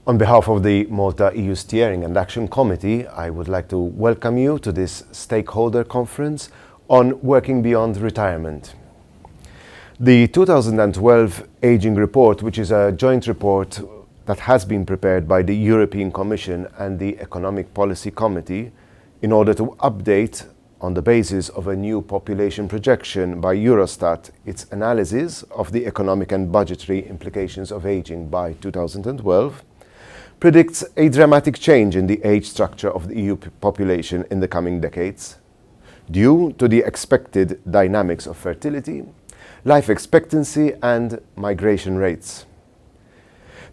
On behalf of the Malta EU Steering and Action Committee, I would like to welcome you to this stakeholder conference on working beyond retirement. The 2012 Aging Report, which is a joint report that has been prepared by the European Commission and the Economic Policy Committee in order to update, on the basis of a new population projection by Eurostat, its analysis of the economic and budgetary implications of aging by 2012, predicts a dramatic change in the age structure of the EU population in the coming decades, due to the expected dynamics of fertility, life expectancy and migration rates.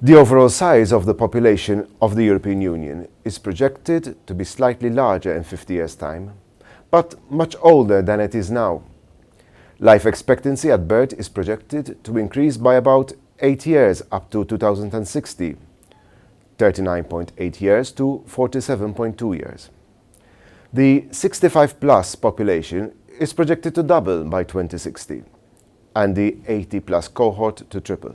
The overall size of the population of the European Union is projected to be slightly larger in 50 years' time, but much older than it is now. Life expectancy at birth is projected to increase by about 8 years up to 2060, 39.8 years to 47.2 years. The 65-plus population is projected to double by 2060, and the 80-plus cohort to triple.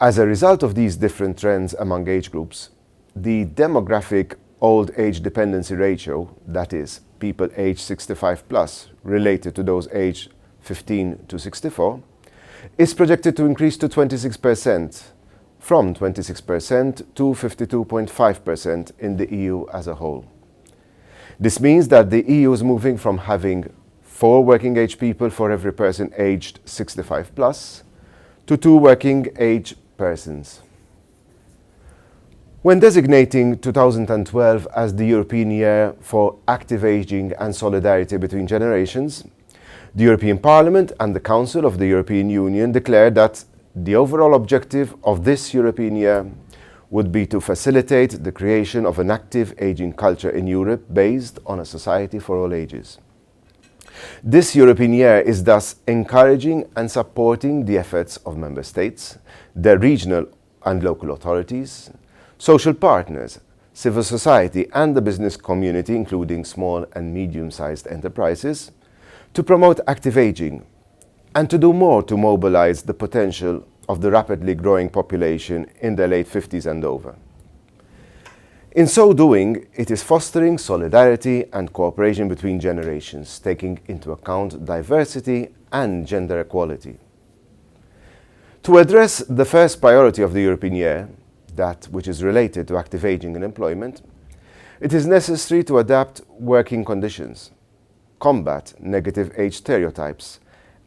As a result of these different trends among age groups, the demographic old age dependency ratio, that is, people aged 65 plus related to those aged 15 to 64, is projected to increase to 26%, from 26% to 52.5% in the EU as a whole. This means that the EU is moving from having 4 working age people for every person aged 65 plus to 2 working age persons. When designating 2012 as the European Year for Active Aging and Solidarity Between Generations, the European Parliament and the Council of the European Union declared that the overall objective of this European Year would be to facilitate the creation of an active aging culture in Europe based on a society for all ages. This European Year is thus encouraging and supporting the efforts of Member States, their regional and local authorities, social partners, civil society and the business community, including small and medium-sized enterprises, to promote active aging and to do more to mobilize the potential of the rapidly growing population in their late 50s and over. In so doing, it is fostering solidarity and cooperation between generations, taking into account diversity and gender equality. To address the first priority of the European Year, that which is related to active aging and employment, it is necessary to adapt working conditions, combat negative age stereotypes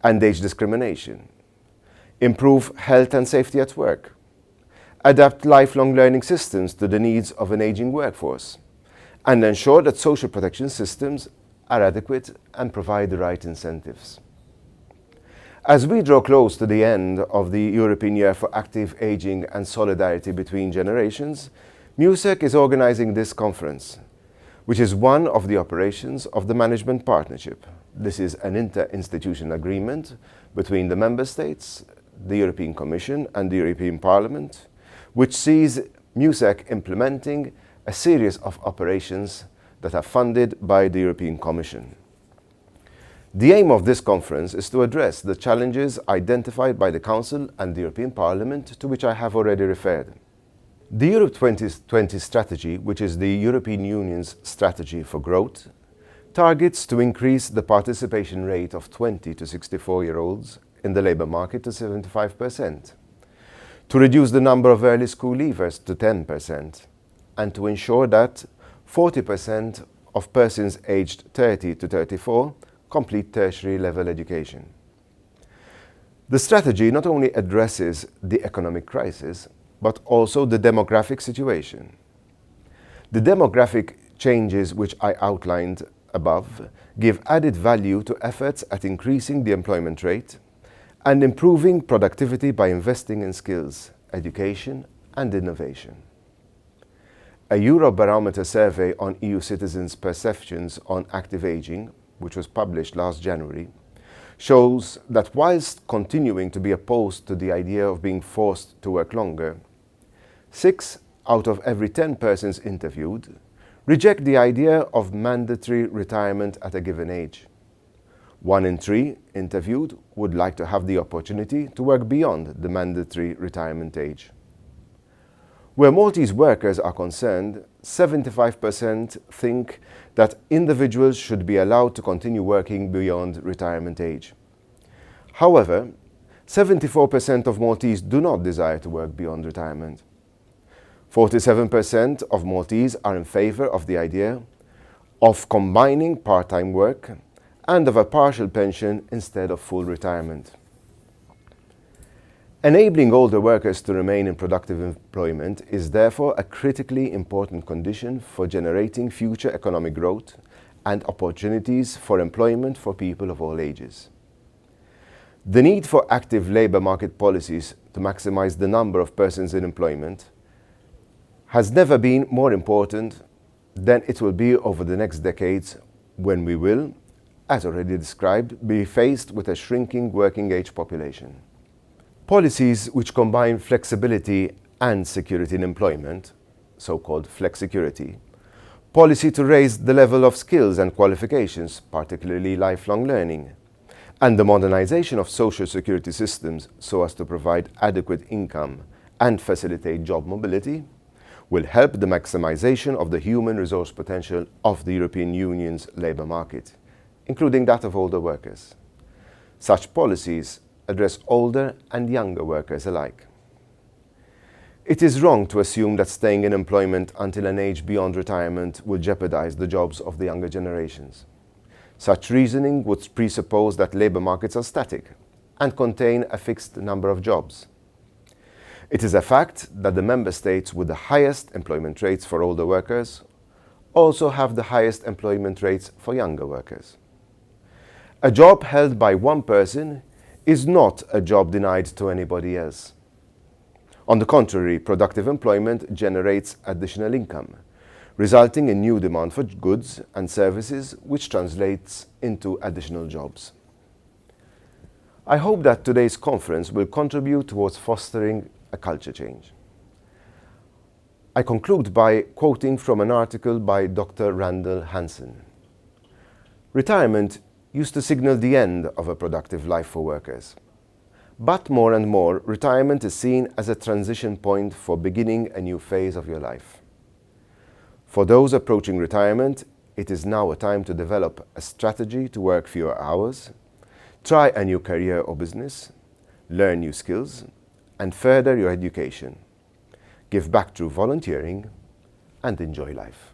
and age discrimination, improve health and safety at work, adapt lifelong learning systems to the needs of an aging workforce, and ensure that social protection systems are adequate and provide the right incentives. As we draw close to the end of the European Year for Active Aging and Solidarity Between Generations, MEUSAC is organizing this conference, which is one of the operations of the Management Partnership. This is an inter-institutional agreement between the Member States, the European Commission and the European Parliament, which sees MEUSAC implementing a series of operations that are funded by the European Commission. The aim of this conference is to address the challenges identified by the Council and the European Parliament, to which I have already referred. The Europe 2020 strategy, which is the European Union's strategy for growth, targets to increase the participation rate of 20 to 64-year-olds in the labour market to 75%, to reduce the number of early school leavers to 10%, and to ensure that 40% of persons aged 30 to 34 complete tertiary level education. The strategy not only addresses the economic crisis, but also the demographic situation. The demographic changes which I outlined above give added value to efforts at increasing the employment rate and improving productivity by investing in skills, education and innovation. A Eurobarometer survey on EU citizens' perceptions on active aging, which was published last January, shows that whilst continuing to be opposed to the idea of being forced to work longer, 6 out of every 10 persons interviewed reject the idea of mandatory retirement at a given age. 1 in 3 interviewed would like to have the opportunity to work beyond the mandatory retirement age. Where Maltese workers are concerned, 75% think that individuals should be allowed to continue working beyond retirement age. However, 74% of Maltese do not desire to work beyond retirement. 47% of Maltese are in favour of the idea of combining part-time work and of a partial pension instead of full retirement. Enabling older workers to remain in productive employment is therefore a critically important condition for generating future economic growth and opportunities for employment for people of all ages. The need for active labour market policies to maximise the number of persons in employment has never been more important than it will be over the next decades, when we will, as already described, be faced with a shrinking working age population. Policies which combine flexibility and security in employment, so-called flexicurity, policy to raise the level of skills and qualifications, particularly lifelong learning, and the modernization of social security systems so as to provide adequate income and facilitate job mobility, will help the maximization of the human resource potential of the European Union's labour market, including that of older workers. Such policies address older and younger workers alike. It is wrong to assume that staying in employment until an age beyond retirement will jeopardize the jobs of the younger generations. Such reasoning would presuppose that labour markets are static and contain a fixed number of jobs. It is a fact that the member states with the highest employment rates for older workers also have the highest employment rates for younger workers. A job held by one person is not a job denied to anybody else. On the contrary, productive employment generates additional income, resulting in new demand for goods and services, which translates into additional jobs. I hope that today's conference will contribute towards fostering a culture change. I conclude by quoting from an article by Dr. Randall Hansen. Retirement used to signal the end of a productive life for workers. But more and more, retirement is seen as a transition point for beginning a new phase of your life. For those approaching retirement, it is now a time to develop a strategy to work fewer hours, try a new career or business, learn new skills, and further your education. Give back through volunteering and enjoy life.